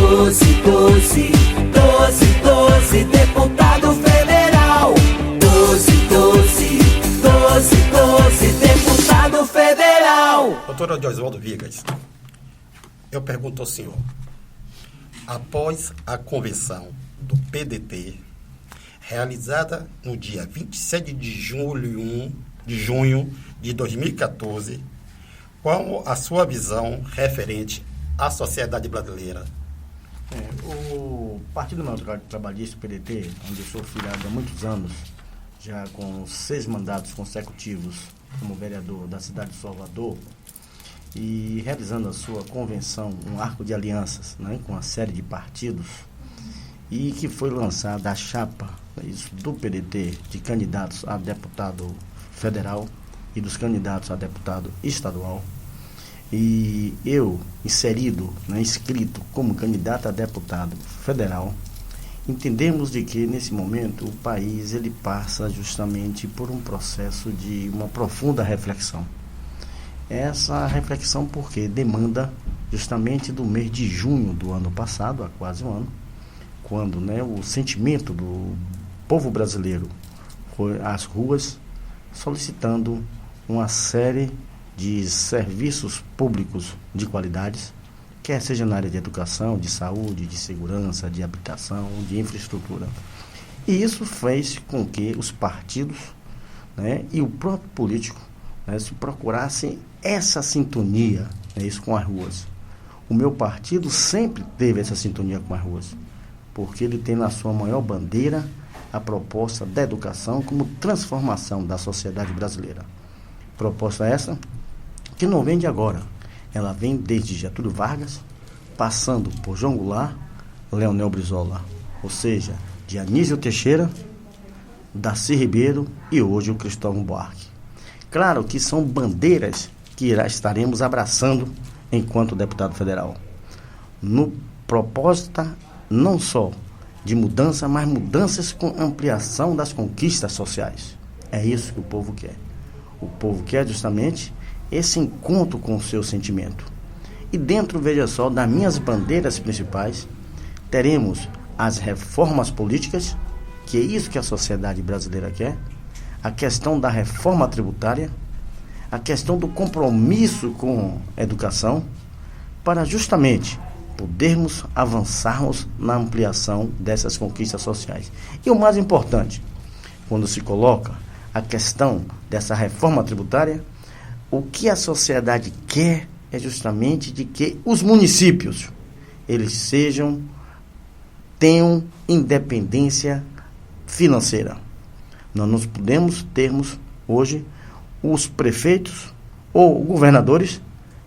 doze, deputado federal. 12, deputado federal. Doutor Oswaldo Vigas, eu pergunto ao senhor, após a convenção do PDT, realizada no dia 27 de junho de 2014, qual a sua visão referente à sociedade brasileira? O Partido Democrático Trabalhista, o PDT, onde eu sou filiado há muitos anos, já com 6 mandatos consecutivos como vereador da cidade de Salvador, e realizando a sua convenção, um arco de alianças, né, com uma série de partidos, e que foi lançada a chapa do PDT de candidatos a deputado federal e dos candidatos a deputado estadual. E eu, inscrito como candidato a deputado federal, entendemos de que, nesse momento, o país ele passa justamente por um processo de uma profunda reflexão. Essa reflexão porque demanda justamente do mês de junho do ano passado, há quase um ano, quando o sentimento do povo brasileiro foi às ruas solicitando uma série de serviços públicos de qualidades, quer seja na área de educação, de saúde, de segurança, de habitação, de infraestrutura. E isso fez com que os partidos, e o próprio político se procurassem essa sintonia, isso com as ruas. O meu partido sempre teve essa sintonia com as ruas, porque ele tem na sua maior bandeira a proposta da educação como transformação da sociedade brasileira. Proposta essa que não vem de agora, ela vem desde Getúlio Vargas, passando por João Goulart, Leonel Brizola, ou seja, de Anísio Teixeira, Darcy Ribeiro e hoje o Cristóvão Buarque. Claro que são bandeiras que estaremos abraçando enquanto deputado federal. No proposta não só de mudança, mas mudanças com ampliação das conquistas sociais. É isso que o povo quer. O povo quer justamente esse encontro com o seu sentimento. E dentro, veja só, das minhas bandeiras principais, teremos as reformas políticas, que é isso que a sociedade brasileira quer, a questão da reforma tributária, a questão do compromisso com a educação, para justamente podermos avançarmos na ampliação dessas conquistas sociais. E o mais importante, quando se coloca a questão dessa reforma tributária, o que a sociedade quer é justamente de que os municípios eles tenham independência financeira. Nós não podemos termos hoje os prefeitos ou governadores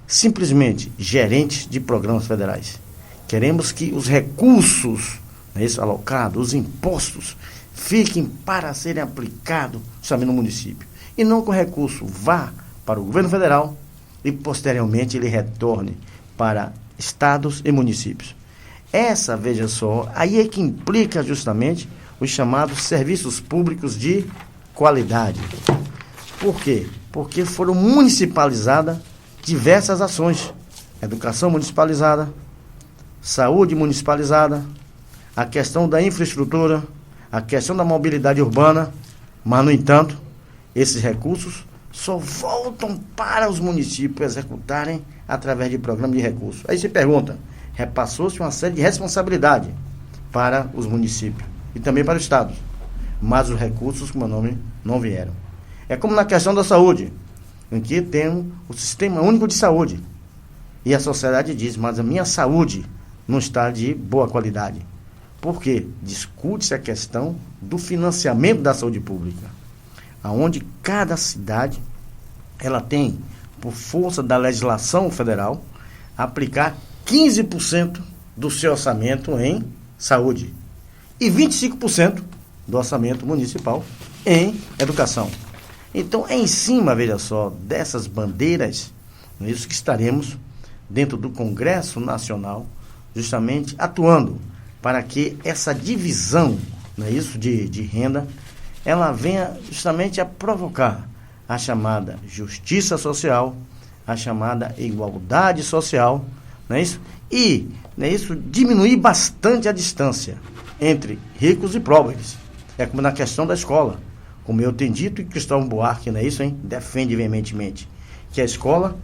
simplesmente gerentes de programas federais. Queremos que os recursos alocados, os impostos, fiquem para serem aplicados somente no município. E não que o recurso vá para o governo federal e posteriormente ele retorne para estados e municípios. Essa, veja só, aí é que implica justamente os chamados serviços públicos de qualidade. Por quê? Porque foram municipalizadas diversas ações. Educação municipalizada, saúde municipalizada, a questão da infraestrutura, a questão da mobilidade urbana, mas, no entanto, esses recursos só voltam para os municípios executarem através de programas de recursos. Aí se pergunta, repassou-se uma série de responsabilidade para os municípios e também para os estados, mas os recursos, como o nome, não vieram. É como na questão da saúde, em que temos o Sistema Único de Saúde, e a sociedade diz, mas a minha saúde não está de boa qualidade. Por quê? Discute-se a questão do financiamento da saúde pública, aonde cada cidade ela tem, por força da legislação federal, aplicar 15% do seu orçamento em saúde e 25% do orçamento municipal em educação. Então, é em cima, veja só, dessas bandeiras, é isso que estaremos dentro do Congresso Nacional, justamente atuando para que essa divisão, não é isso, de renda, ela venha justamente a provocar a chamada justiça social, a chamada igualdade social, não é isso? E não é isso? Diminuir bastante a distância entre ricos e pobres. É como na questão da escola. Como eu tenho dito, e Cristóvão Buarque, não é isso, hein? Defende veementemente que a escola,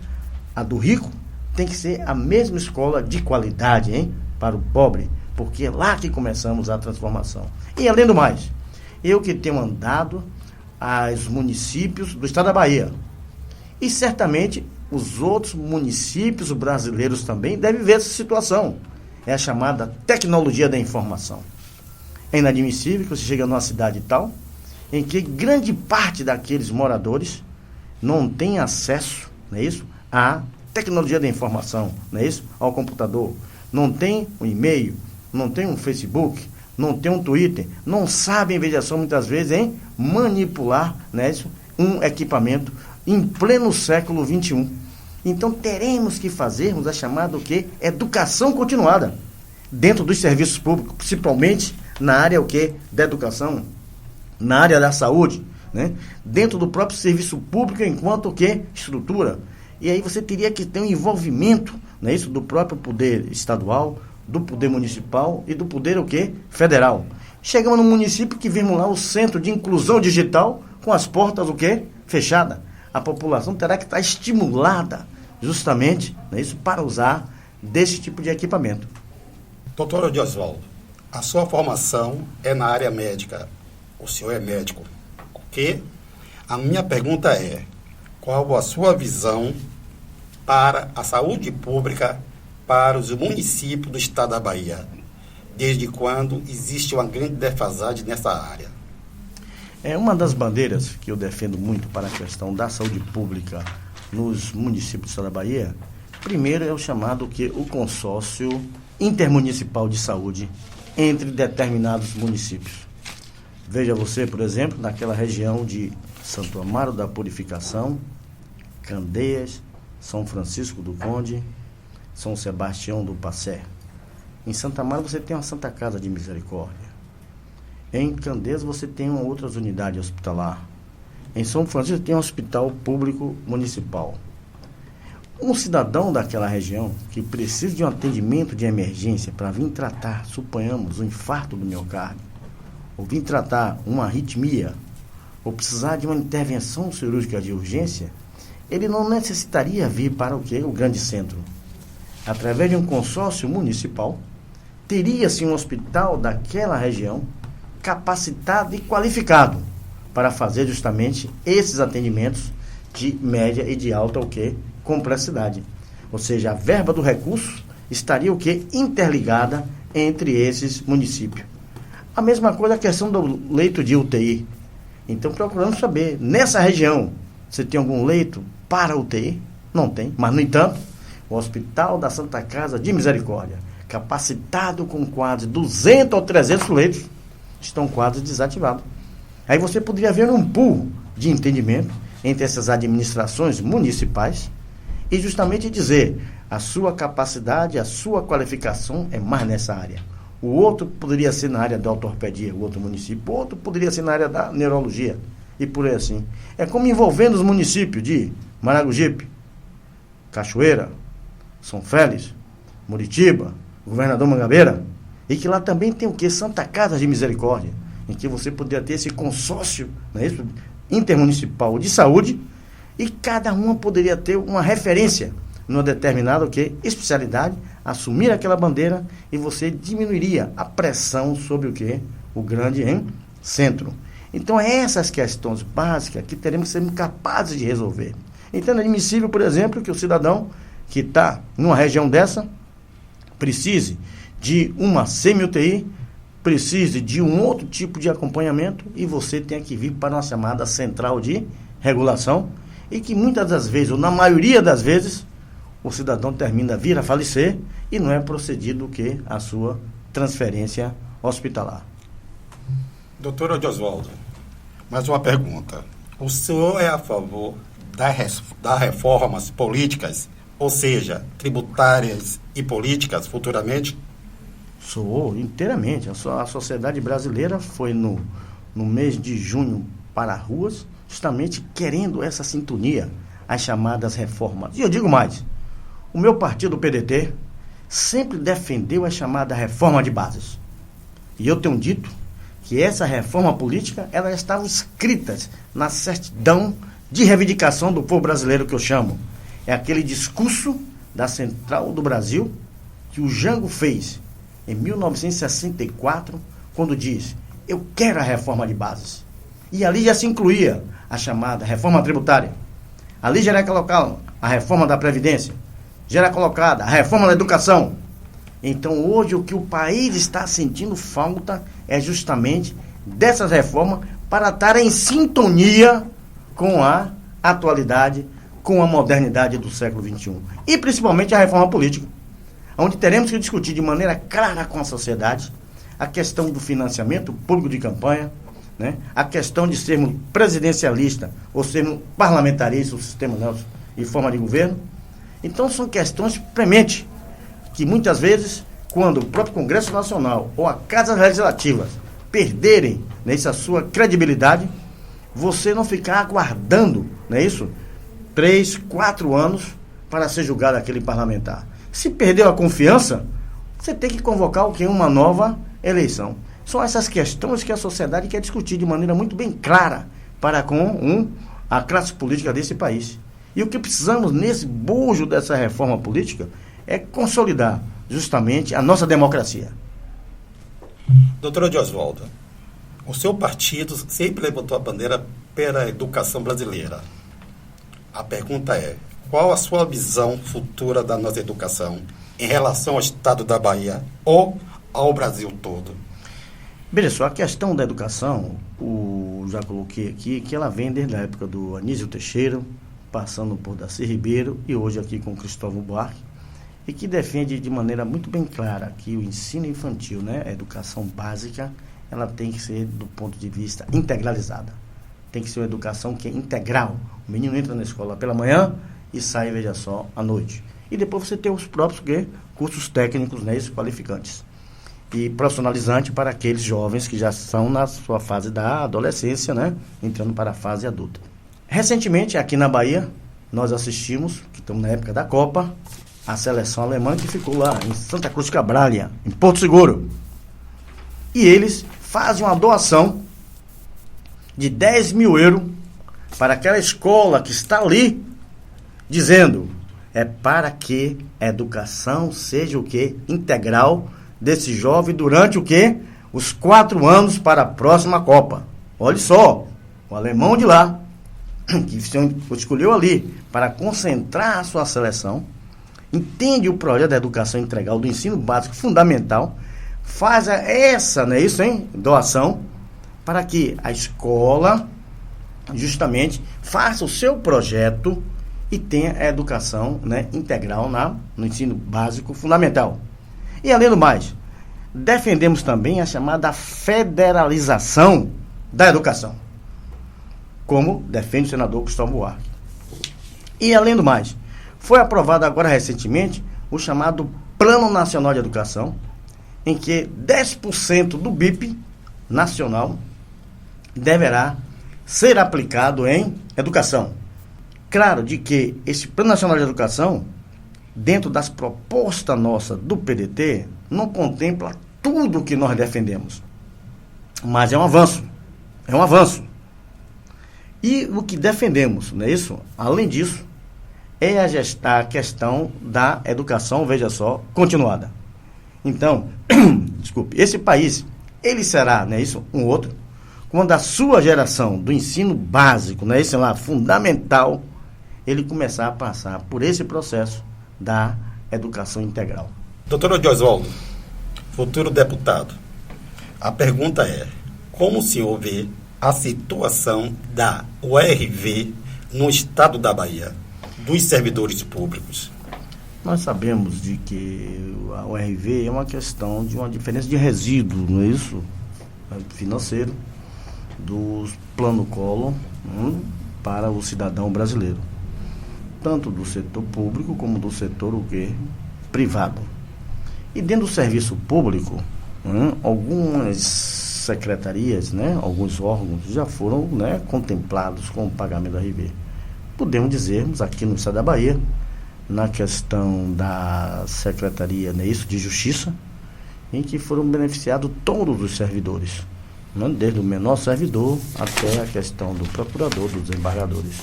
a do rico, tem que ser a mesma escola de qualidade, hein? Para o pobre, porque é lá que começamos a transformação. E além do mais, eu que tenho andado aos municípios do estado da Bahia, e certamente os outros municípios brasileiros também devem ver essa situação. É a chamada tecnologia da informação. É inadmissível que você chega numa cidade tal, em que grande parte daqueles moradores não tem acesso, não é isso, à tecnologia da informação, não é isso, ao computador. Não tem um e-mail, não tem um Facebook, não tem um Twitter, não sabe a investigação muitas vezes em manipular, não é isso, um equipamento em pleno século XXI. Então teremos que fazermos a chamada o quê? Educação continuada dentro dos serviços públicos, principalmente na área o quê? Da educação, na área da saúde, né? Dentro do próprio serviço público enquanto o quê? Estrutura. E aí você teria que ter um envolvimento, não é isso, do próprio poder estadual, do poder municipal e do poder o quê? Federal. Chegamos no município que vimos lá o Centro de Inclusão Digital com as portas o quê? Fechadas. A população terá que estar estimulada justamente, não é isso, para usar desse tipo de equipamento. Doutor Odiosvaldo, a sua formação é na área médica. O senhor é médico, ok? A minha pergunta é, qual a sua visão para a saúde pública para os municípios do estado da Bahia? Desde quando existe uma grande defasagem nessa área? É uma das bandeiras que eu defendo muito para a questão da saúde pública nos municípios do estado da Bahia. Primeiro é o chamado o consórcio intermunicipal de saúde entre determinados municípios. Veja você, por exemplo, naquela região de Santo Amaro da Purificação, Candeias, São Francisco do Conde, São Sebastião do Passé. Em Santo Amaro você tem uma Santa Casa de Misericórdia. Em Candeias você tem uma outras unidades hospitalar. Em São Francisco tem um hospital público municipal. Um cidadão daquela região que precisa de um atendimento de emergência para vir tratar, suponhamos, um infarto do miocárdio, ou vir tratar uma arritmia, ou precisar de uma intervenção cirúrgica de urgência, ele não necessitaria vir para o quê? O grande centro. Através de um consórcio municipal, teria-se um hospital daquela região capacitado e qualificado para fazer justamente esses atendimentos de média e de alta o quê? Complexidade. Ou seja, a verba do recurso estaria o quê? Interligada entre esses municípios. A mesma coisa a questão do leito de UTI. Então procuramos saber, nessa região, você tem algum leito para UTI? Não tem, mas no entanto, o Hospital da Santa Casa de Misericórdia, capacitado com quase 200 ou 300 leitos, estão quase desativados. Aí você poderia ver um pool de entendimento entre essas administrações municipais e justamente dizer a sua capacidade, a sua qualificação é mais nessa área. O outro poderia ser na área da ortopedia, o outro município, o outro poderia ser na área da neurologia e por aí assim. É como envolvendo os municípios de Maragogipe, Cachoeira, São Félix, Muritiba, Governador Mangabeira, e que lá também tem o quê? Santa Casa de Misericórdia, em que você poderia ter esse consórcio, não é isso? Intermunicipal de saúde, e cada uma poderia ter uma referência numa determinada o quê? Especialidade, assumir aquela bandeira e você diminuiria a pressão sobre o quê? O grande centro. Então, é essas questões básicas que teremos que ser capazes de resolver. Então, é admissível, por exemplo, que o cidadão que está numa região dessa precise de uma semi-UTI, precise de um outro tipo de acompanhamento e você tenha que vir para uma chamada central de regulação e que muitas das vezes, ou na maioria das vezes, o cidadão termina vir a falecer e não é procedido o que? A sua transferência hospitalar. Doutor Odiosvaldo, mais uma pergunta. O senhor é a favor das reformas políticas, ou seja, tributárias e políticas futuramente? Sou inteiramente. A sociedade brasileira foi no mês de junho para as ruas, justamente querendo essa sintonia, as chamadas reformas. E eu digo mais, o meu partido, o PDT, sempre defendeu a chamada reforma de bases. E eu tenho dito que essa reforma política, ela estava escrita na certidão de reivindicação do povo brasileiro, que eu chamo. É aquele discurso da Central do Brasil que o Jango fez em 1964, quando diz: eu quero a reforma de bases. E ali já se incluía a chamada reforma tributária. Ali já era colocada a reforma da Previdência. Já era colocada a reforma da educação. Então hoje o que o país está sentindo falta é justamente dessas reformas para estar em sintonia com a atualidade, com a modernidade do século XXI. E principalmente a reforma política, onde teremos que discutir de maneira clara com a sociedade a questão do financiamento público de campanha, né? A questão de sermos presidencialista ou sermos parlamentarista, o sistema nosso e forma de governo. Então são questões prementes que muitas vezes, quando o próprio Congresso Nacional ou a Casa Legislativa perderem, né, a sua credibilidade, você não ficar aguardando, não é isso? 3, 4 anos para ser julgado aquele parlamentar. Se perdeu a confiança, você tem que convocar o quê? Uma nova eleição. São essas questões que a sociedade quer discutir de maneira muito bem clara para com a classe política desse país. E o que precisamos nesse bojo dessa reforma política é consolidar justamente a nossa democracia. Doutor Oswaldo, o seu partido sempre levantou a bandeira pela educação brasileira. A pergunta é: qual a sua visão futura da nossa educação em relação ao estado da Bahia ou ao Brasil todo? Veja só, a questão da educação, já coloquei aqui, que ela vem desde a época do Anísio Teixeira, passando por Darcy Ribeiro e hoje aqui com Cristóvão Buarque, e que defende de maneira muito bem clara que o ensino infantil, né, a educação básica, ela tem que ser do ponto de vista integralizada. Tem que ser uma educação que é integral. O menino entra na escola pela manhã e sai, veja só, à noite. E depois você tem os próprios cursos técnicos, né, qualificantes. E profissionalizante para aqueles jovens que já são na sua fase da adolescência, né, entrando para a fase adulta. Recentemente, aqui na Bahia, nós assistimos, que estamos na época da Copa, a seleção alemã que ficou lá em Santa Cruz de Cabrália, em Porto Seguro. E eles fazem uma doação de 10 mil euros para aquela escola que está ali, dizendo: é para que a educação seja o quê? Integral desse jovem durante o quê? Os 4 anos para a próxima Copa. Olha só, o alemão de lá, que escolheu ali para concentrar a sua seleção, entende o projeto da educação integral, do ensino básico fundamental, faz essa, não é isso, hein? Doação, para que a escola justamente faça o seu projeto e tenha a educação, né, integral no ensino básico fundamental. E além do mais, defendemos também a chamada federalização da educação, como defende o senador Cristóvão Buarque. E além do mais, foi aprovado agora recentemente o chamado Plano Nacional de Educação, em que 10% do BIP nacional deverá ser aplicado em educação. Claro de que esse Plano Nacional de Educação, dentro das propostas nossas do PDT, não contempla tudo o que nós defendemos. Mas é um avanço. É um avanço. E o que defendemos, não é isso? Além disso, é a questão da educação, veja só, continuada. Então, desculpe, esse país, ele será, não é isso, um outro, quando a sua geração do ensino básico, não é isso lá, fundamental, ele começar a passar por esse processo da educação integral. Doutor Oswaldo, futuro deputado, a pergunta é: como o senhor vê a situação da UERV no estado da Bahia, dos servidores públicos? Nós sabemos de que a UERV é uma questão de uma diferença de resíduo, não é isso? Financeiro, dos plano Collor para o cidadão brasileiro. Tanto do setor público como do setor privado. E dentro do serviço público, algumas secretarias, alguns órgãos já foram contemplados com o pagamento da RV. Podemos dizermos aqui no estado da Bahia na questão da Secretaria, né, isso, de Justiça, em que foram beneficiados todos os servidores, né, desde o menor servidor até a questão do procurador, dos desembargadores.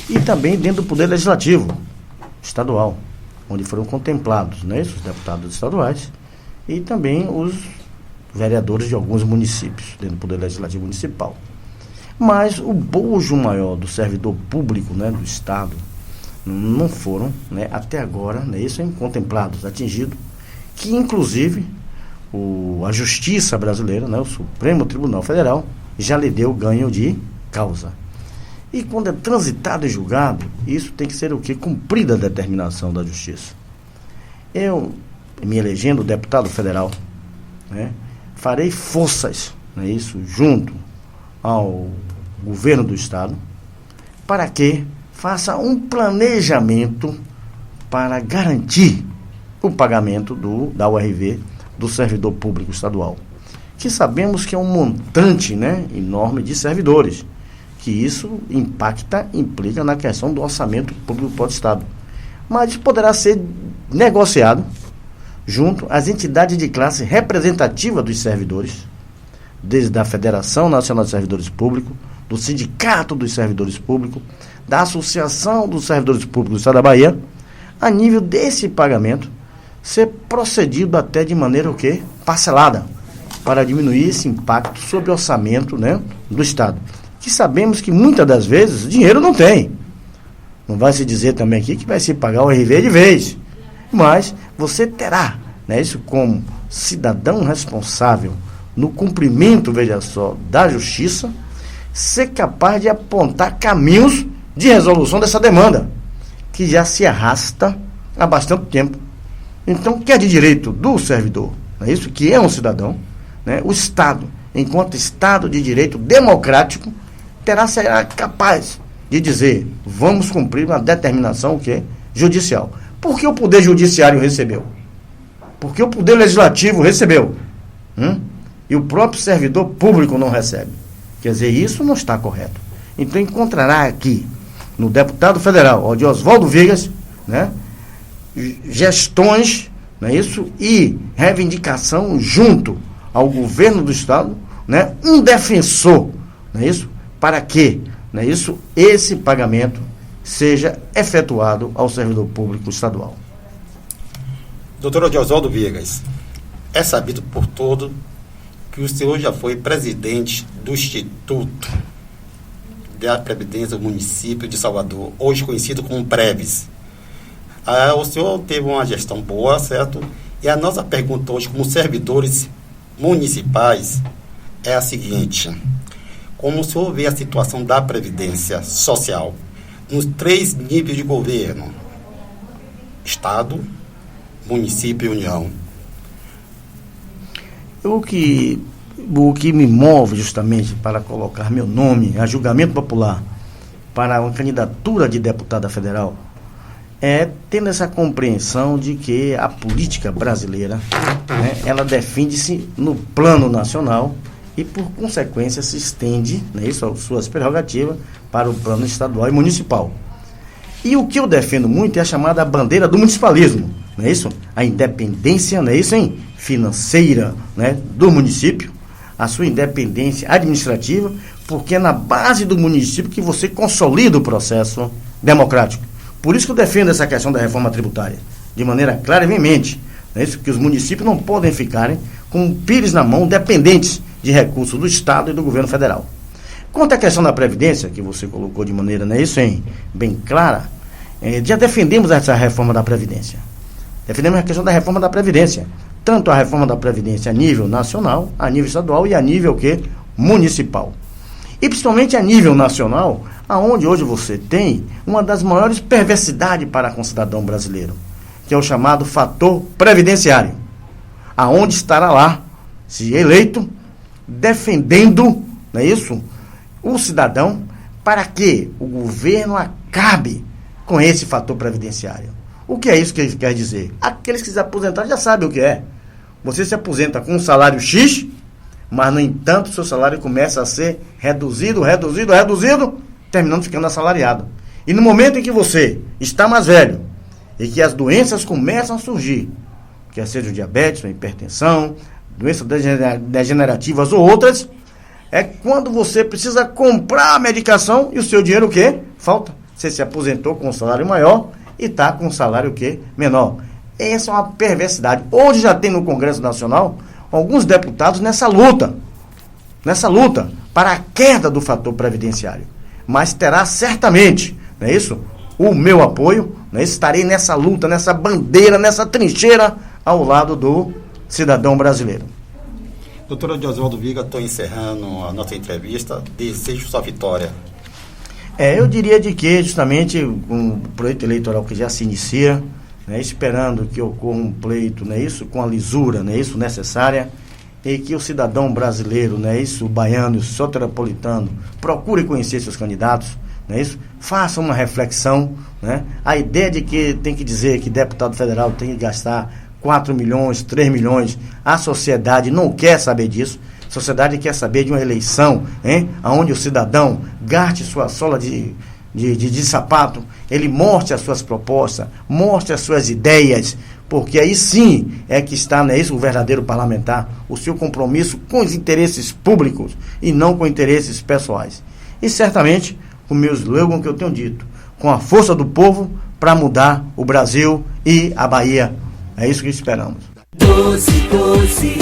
E também dentro do Poder Legislativo Estadual, onde foram contemplados, né, os deputados estaduais e também os vereadores de alguns municípios, dentro do Poder Legislativo Municipal. Mas o bojo maior do servidor público, né, do Estado, não foram, né, até agora, né, isso é contemplados, atingidos, que inclusive a Justiça brasileira, né, o Supremo Tribunal Federal, já lhe deu ganho de causa. E quando é transitado e julgado, isso tem que ser o quê? Cumprida a determinação da Justiça. Eu, me elegendo deputado federal, né, farei forças, né, isso, junto ao governo do Estado, para que faça um planejamento para garantir o pagamento da URV do servidor público estadual, que sabemos que é um montante, né, enorme de servidores, que isso implica na questão do orçamento público para o Estado. Mas isso poderá ser negociado junto às entidades de classe representativa dos servidores, desde a Federação Nacional de Servidores Públicos, do Sindicato dos Servidores Públicos, da Associação dos Servidores Públicos do Estado da Bahia, a nível desse pagamento, ser procedido até de maneira o quê? Parcelada, para diminuir esse impacto sobre o orçamento, né, do Estado. Que sabemos que muitas das vezes dinheiro não tem. Não vai se dizer também aqui que vai se pagar o RV de vez. Mas você terá, né, isso como cidadão responsável no cumprimento, veja só, da justiça, ser capaz de apontar caminhos de resolução dessa demanda, que já se arrasta há bastante tempo. Então, que é de direito do servidor, é isso que é um cidadão, né? O Estado, enquanto Estado de direito democrático, será capaz de dizer, vamos cumprir uma determinação que é judicial. Por que o Poder Judiciário recebeu? Porque o Poder Legislativo recebeu. E o próprio servidor público não recebe. Quer dizer, isso não está correto. Então, encontrará aqui, no deputado federal, de Oswaldo Vigas, né, gestões, não é isso? E reivindicação junto ao governo do Estado, né, um defensor, não é isso? Para que, não é isso? Esse pagamento seja efetuado ao servidor público estadual. Doutor Oswaldo Vigas, é sabido por todo que o senhor já foi presidente do Instituto da Previdência do município de Salvador, hoje conhecido como Preves. O senhor teve uma gestão boa, certo? E a nossa pergunta hoje, como servidores municipais, é a seguinte: como o senhor vê a situação da Previdência Social nos 3 níveis de governo, Estado, município e União? O que me move justamente para colocar meu nome a julgamento popular para uma candidatura de deputada federal é tendo essa compreensão de que a política brasileira, né, ela defende-se no plano nacional e, por consequência, se estende, né, isso, suas prerrogativas para o plano estadual e municipal. E o que eu defendo muito é a chamada bandeira do municipalismo, não é isso? A independência, não é isso, hein? Financeira, né, do município, a sua independência administrativa, porque é na base do município que você consolida o processo democrático. Por isso que eu defendo essa questão da reforma tributária, de maneira clara e veemente, não é isso? Que os municípios não podem ficarem com pires na mão, dependentes de recursos do Estado e do governo federal. Quanto à questão da Previdência, que você colocou de maneira, não é isso, hein, bem clara, já defendemos essa reforma da Previdência. Defendemos a questão da reforma da Previdência, tanto a reforma da Previdência a nível nacional, a nível estadual e a nível municipal. E principalmente a nível nacional, aonde hoje você tem uma das maiores perversidades para com o cidadão brasileiro, que é o chamado fator previdenciário, aonde estará lá, se eleito, defendendo, não é isso, o cidadão, para que o governo acabe com esse fator previdenciário. O que é isso que ele quer dizer? Aqueles que se aposentaram já sabem o que é. Você se aposenta com um salário X, mas, no entanto, seu salário começa a ser reduzido, terminando ficando assalariado. E no momento em que você está mais velho e que as doenças começam a surgir, quer seja o diabetes, a hipertensão, doenças degenerativas ou outras, é quando você precisa comprar a medicação e o seu dinheiro o quê? Falta. Você se aposentou com um salário maior e está com um salário o quê? Menor. Essa é uma perversidade. Hoje já tem no Congresso Nacional alguns deputados nessa luta para a queda do fator previdenciário. Mas terá certamente, não é isso? O meu apoio, não é isso? Estarei nessa luta, nessa bandeira, nessa trincheira ao lado do cidadão brasileiro. Doutora Josvaldo Viga, estou encerrando a nossa entrevista. Desejo sua vitória. Eu diria de que justamente com o pleito eleitoral que já se inicia, né, esperando que ocorra um pleito, né, isso, com a lisura, né, isso, necessária, e que o cidadão brasileiro, né, isso, o baiano, o soteropolitano, procure conhecer seus candidatos, né, isso, faça uma reflexão, né, a ideia de que tem que dizer que deputado federal tem que gastar 4 milhões, 3 milhões, a sociedade não quer saber disso. A sociedade quer saber de uma eleição, onde o cidadão gaste sua sola de sapato, ele mostre as suas propostas, mostre as suas ideias, porque aí sim é que está, né, isso, o verdadeiro parlamentar, o seu compromisso com os interesses públicos e não com interesses pessoais. E certamente, com o meu slogan que eu tenho dito, com a força do povo para mudar o Brasil e a Bahia. É isso que esperamos. Doce, doce.